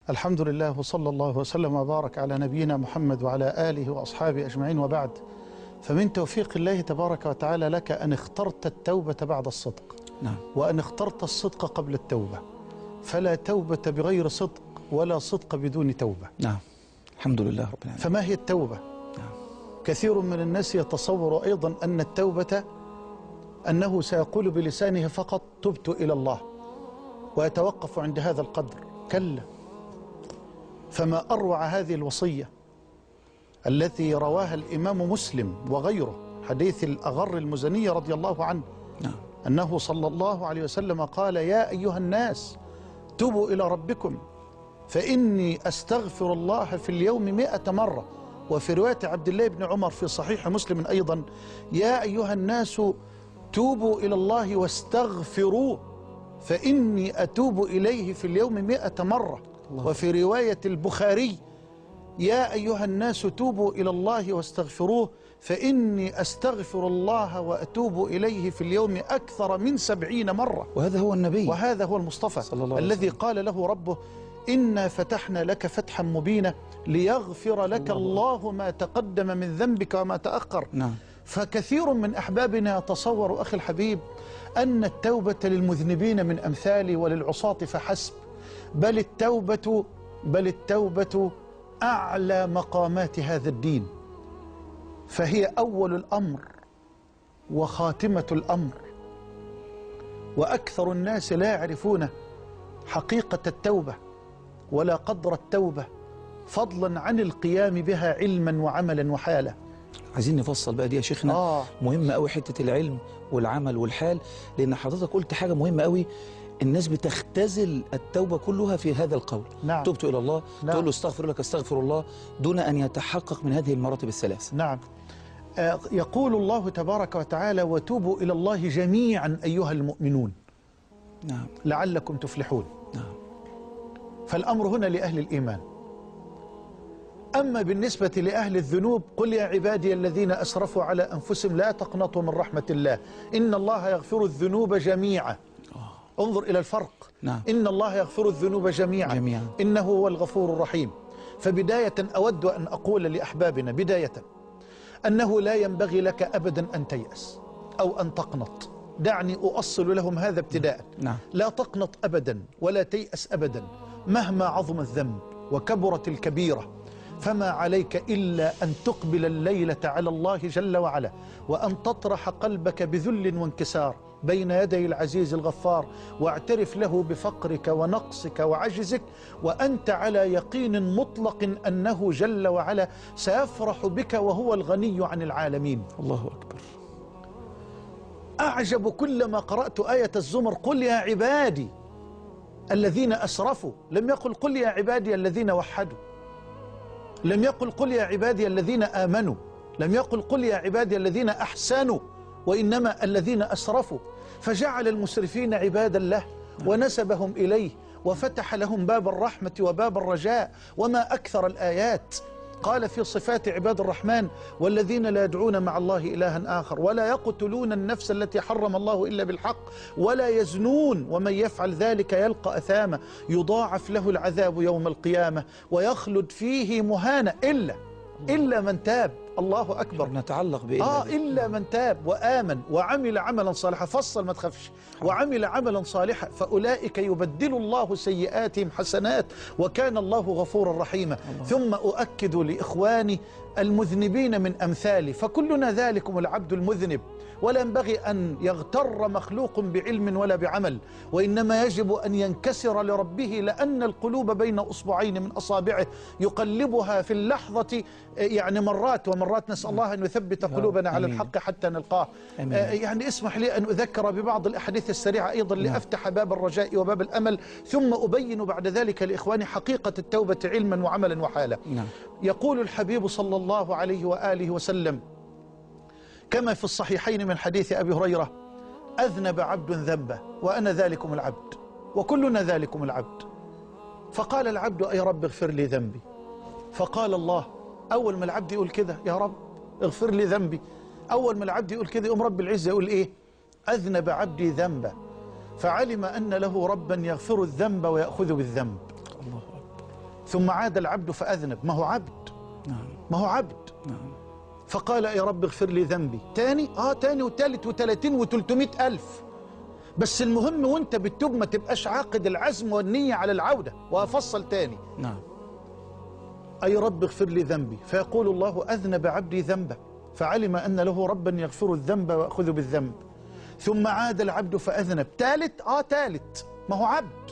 الحمد لله وصلى الله وسلم وبارك على نبينا محمد وعلى آله وأصحابه أجمعين، وبعد. فمن توفيق الله تبارك وتعالى لك أن اخترت التوبة بعد الصدق، نعم، وأن اخترت الصدق قبل التوبة، فلا توبة بغير صدق ولا صدق بدون توبة. نعم، الحمد لله رب العالمين. فما هي التوبة؟ نعم. كثير من الناس يتصور أيضا أن التوبة أنه سيقول بلسانه فقط تبت إلى الله ويتوقف عند هذا القدر. كلا، فما أروع هذه الوصية التي رواها الإمام مسلم وغيره، حديث الأغر المزني رضي الله عنه، نعم، أنه صلى الله عليه وسلم قال: يا أيها الناس توبوا إلى ربكم فإني أستغفر الله في اليوم 100 مرة. وفي رواية عبد الله بن عمر في صحيح مسلم أيضا: يا أيها الناس توبوا إلى الله واستغفروه فإني أتوب إليه في اليوم 100 مرة. وفي رواية البخاري: يا أيها الناس توبوا إلى الله واستغفروه فإني أستغفر الله وأتوب إليه في اليوم أكثر من 70 مرة. وهذا هو النبي، وهذا هو المصطفى صلى الله عليه وسلم، الذي قال له ربه: إنا فتحنا لك فتحا مبينا ليغفر لك الله ما تقدم من ذنبك وما تأخر. نعم. فكثير من أحبابنا يتصور أخي الحبيب أن التوبة للمذنبين من أمثالي وللعصاة فحسب، بل التوبة أعلى مقامات هذا الدين، فهي أول الأمر وخاتمة الأمر. وأكثر الناس لا يعرفون حقيقة التوبة ولا قدر التوبة، فضلا عن القيام بها علما وعملا وحالا. عايزين نفصل بقى دي يا شيخنا. مهمة قوي حتة العلم والعمل والحال، لأن حضرتك قلت حاجة مهمة قوي. الناس بتختزل التوبة كلها في هذا القول. نعم. تبت إلى الله. نعم. تقول له استغفر لك استغفر الله، دون أن يتحقق من هذه المراتب الثلاث. نعم. يقول الله تبارك وتعالى: وتوبوا إلى الله جميعا أيها المؤمنون نعم، لعلكم تفلحون. نعم. فالأمر هنا لأهل الإيمان. أما بالنسبة لأهل الذنوب: قل يا عبادي الذين أسرفوا على أنفسهم لا تقنطوا من رحمة الله إن الله يغفر الذنوب جميعا. انظر إلى الفرق. نعم. إن الله يغفر الذنوب جميعا إنه هو الغفور الرحيم. فبداية أود أن أقول لأحبابنا بداية أنه لا ينبغي لك أبدا أن تيأس أو أن تقنط. دعني أؤصل لهم هذا ابتداء. نعم. لا تقنط أبدا ولا تيأس أبدا، مهما عظم الذنب وكبرت الكبيرة، فما عليك إلا أن تقبل الليلة على الله جل وعلا، وأن تطرح قلبك بذل وانكسار بين يدي العزيز الغفار، واعترف له بفقرك ونقصك وعجزك، وأنت على يقين مطلق أنه جل وعلا سيفرح بك وهو الغني عن العالمين. الله أكبر. أعجب كلما قرأت آية الزمر: قل يا عبادي الذين أسرفوا. لم يقل قل يا عبادي الذين وحدوا، لم يقل قل يا عبادي الذين آمنوا، لم يقل قل يا عبادي الذين أحسنوا، وإنما الذين أسرفوا. فجعل المسرفين عبادا له ونسبهم إليه، وفتح لهم باب الرحمة وباب الرجاء. وما أكثر الآيات. قال في صفات عباد الرحمن: والذين لا يدعون مع الله إلها آخر ولا يقتلون النفس التي حرم الله إلا بالحق ولا يزنون ومن يفعل ذلك يلقى أثاما يضاعف له العذاب يوم القيامة ويخلد فيه مهانا إلا من تاب. الله أكبر. نتعلق بإيه؟ إلا من تاب وآمن وعمل عملا صالحا. فصل، ما تخافش. وعمل عملا صالحا فأولئك يبدل الله سيئاتهم حسنات وكان الله غفورا رحيما. ثم أؤكد لإخواني المذنبين من أمثالي: فكلنا ذلكم العبد المذنب، ولا ينبغي أن يغتر مخلوق بعلم ولا بعمل، وإنما يجب أن ينكسر لربه، لأن القلوب بين أصبعين من أصابعه يقلبها في اللحظة يعني مرات ومرات. نسأل الله أن يثبت قلوبنا على الحق حتى نلقاه. يعني اسمح لي أن أذكر ببعض الأحاديث السريعة أيضا لأفتح باب الرجاء وباب الأمل، ثم أبين بعد ذلك لإخواني حقيقة التوبة علما وعملا وحالا. يقول الحبيب صلى الله عليه وآله وسلم كما في الصحيحين من حديث أبي هريرة: أذنب عبد ذنبه وأنا ذلكم العبد وكلنا ذلكم العبد. فقال العبد: أي رب اغفر لي ذنبي. فقال الله: أول ما العبد يقول كده يا رب اغفر لي ذنبي، أول ما العبد يقول كده يقوم رب العزة يقول إيه؟ أذنب عبدي ذنبا فعلم أن له ربا يغفر الذنب ويأخذ بالذنب. الله أكبر. ثم عاد العبد فأذنب. ما هو عبد، ما هو عبد. فقال يا رب اغفر لي ذنبي. تاني تاني وتالت و30 و300 ألف. بس المهم وانت بتتوب ما تبقاش عاقد العزم والنية على العودة. وأفصل تاني. أي رب اغفر لي ذنبي. فيقول الله أذنب عبدي ذنبه فعلم أن له ربا يغفر الذنب ويأخذ بالذنب. ثم عاد العبد فأذنب. تالت تالت، ما هو عبد.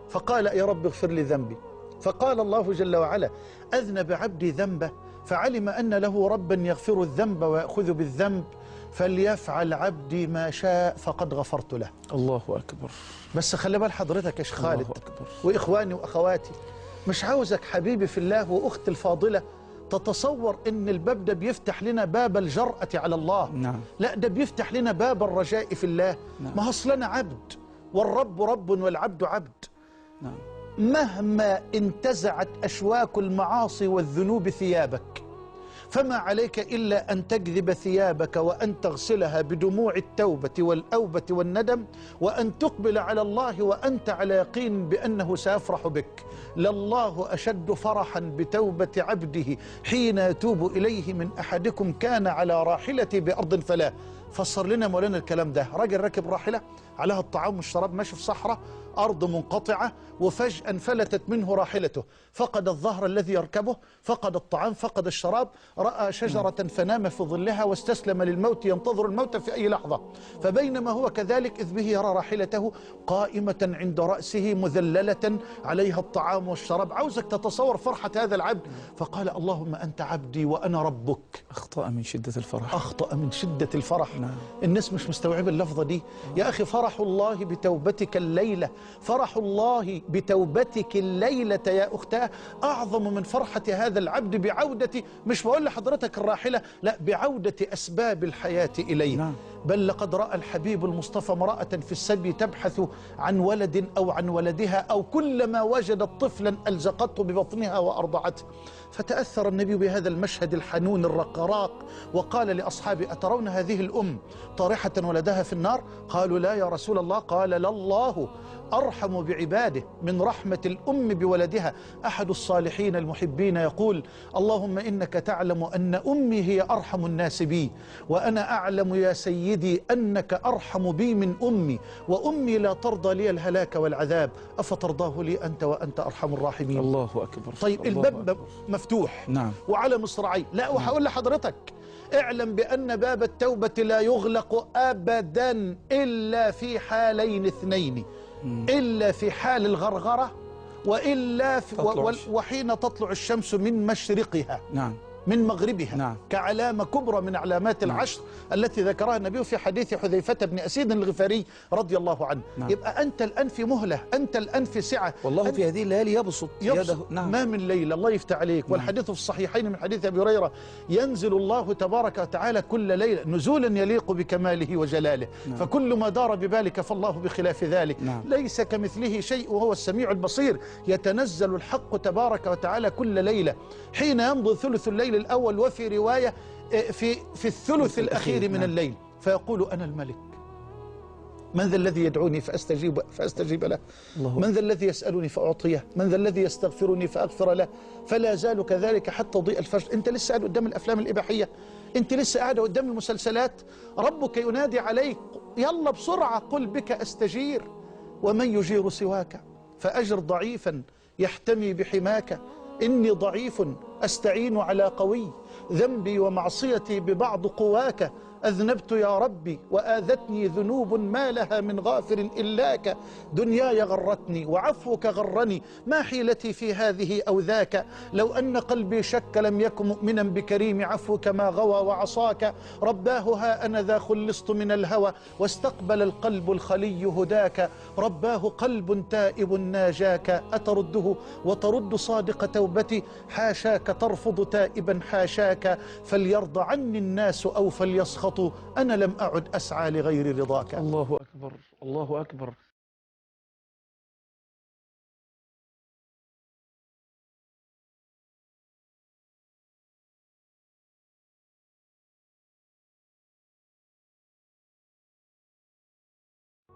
فقال يا رب اغفر لي ذنبي. فقال الله جل وعلا أذنب عبدي ذنبه فعلم أن له ربا يغفر الذنب ويأخذ بالذنب فليفعل عبدي ما شاء فقد غفرت له. الله أكبر. بس خلي بال حضرتك يا شيخ خالد وإخواني وأخواتي، مش عاوزك حبيبي في الله وأختي الفاضلة تتصور إن الباب ده بيفتح لنا باب الجرأة على الله. لا، ده بيفتح لنا باب الرجاء في الله. ما أصلنا عبد والرب رب والعبد عبد. مهما انتزعت أشواك المعاصي والذنوب ثيابك فما عليك إلا أن تكذب ثيابك وأن تغسلها بدموع التوبة والأوبة والندم وأن تقبل على الله وأنت على يقين بأنه سيفرح بك. لله أشد فرحا بتوبة عبده حين يتوب إليه من أحدكم كان على راحلته بأرض فلا. فسر لنا مولانا الكلام ده. راجل راكب راحلة عليها الطعام والشراب، ماشي في صحراء أرض منقطعة، وفجأة انفلتت منه راحلته، فقد الظهر الذي يركبه، فقد الطعام، فقد الشراب، رأى شجرة فنام في ظلها واستسلم للموت ينتظر الموت في أي لحظة. فبينما هو كذلك إذ به يرى راحلته قائمة عند رأسه مذللة عليها الطعام والشراب. عاوزك تتصور فرحة هذا العبد. فقال اللهم أنت عبدي وأنا ربك. أخطأ من شدة الفرح. أخطأ من شدة الفرح. الناس مش مستوعبة اللفظة دي. يا أخي فرح الله بتوبتك الليلة، فرح الله بتوبتك الليلة يا أختاه أعظم من فرحة هذا العبد بعودة، مش بقول لحضرتك الراحلة، لا، بعودة أسباب الحياة إليه. بل لقد رأى الحبيب المصطفى امرأة في السبي تبحث عن ولد أو عن ولدها، أو كلما وجدت طفلا ألزقته ببطنها وأرضعته. فتأثر النبي بهذا المشهد الحنون الرقراق وقال لأصحابه أترون هذه الأم طارحة ولدها في النار؟ قالوا لا يا رسول الله. قال لله أرحم بعباده من رحمة الأم بولدها. أحد الصالحين المحبين يقول اللهم إنك تعلم أن أمي هي أرحم الناس بي، وأنا أعلم يا سيدي أنك أرحم بي من أمي، وأمي لا ترضى لي الهلاك والعذاب، أفترضاه لي أنت وأنت أرحم الراحمين. الله أكبر. طيب الباب مفتوح وعلى مصراعي. لا، وهقول لحضرتك اعلم بأن باب التوبة لا يغلق أبدا إلا في حالين اثنين، إلا في حال الغرغرة وإلا وحين تطلع الشمس من مشرقها من مغربها كعلامة كبرى من علامات العشر التي ذكرها النبي في حديث حذيفة بن أسيد الغفاري رضي الله عنه. يبقى أنت الآن في مهلة، أنت الآن في سعة. والله في هذه الليالي يبسط يده. ما من ليلة، الله يفتح عليك. والحديث في الصحيحين من حديث أبي هريرة ينزل الله تبارك وتعالى كل ليلة نزولا يليق بكماله وجلاله. فكل ما دار ببالك فالله بخلاف ذلك. ليس كمثله شيء وهو السميع البصير. يتنزل الحق تبارك وتعالى كل ليلة حين يمضي ثلث الليل الأول، وفي رواية في الثلث الأخير من الليل، فيقول أنا الملك، من ذا الذي يدعوني فأستجيب له، من ذا الذي يسألني فأعطيه، من ذا الذي يستغفرني فأغفر له. فلا زال كذلك حتى ضيء الفجر. أنت لسه قاعد قدام الأفلام الإباحية، أنت لسه قاعد قدام المسلسلات. ربك ينادي عليك يلا بسرعة قل بك أستجير ومن يجير سواك، فأجر ضعيفا يحتمي بحماك. إني ضعيف أستعين على قوي، ذنبي ومعصيتي ببعض قواك. أذنبت يا ربي وآذتني ذنوب ما لها من غافر إلاك. دنياي غرتني وعفوك غرني، ما حيلتي في هذه أو ذاك. لو أن قلبي شك لم يكن مؤمنا بكريم عفوك ما غوى وعصاك. رباه ها أنا ذا خلصت من الهوى واستقبل القلب الخلي هداك. رباه قلب تائب ناجاك، أترده وترد صادق توبتي. حاشاك ترفض تائبا حاشاك، فليرضى عني الناس أو فليسخطوا، أنا لم أعد أسعى لغير رضاك. الله أكبر، الله أكبر.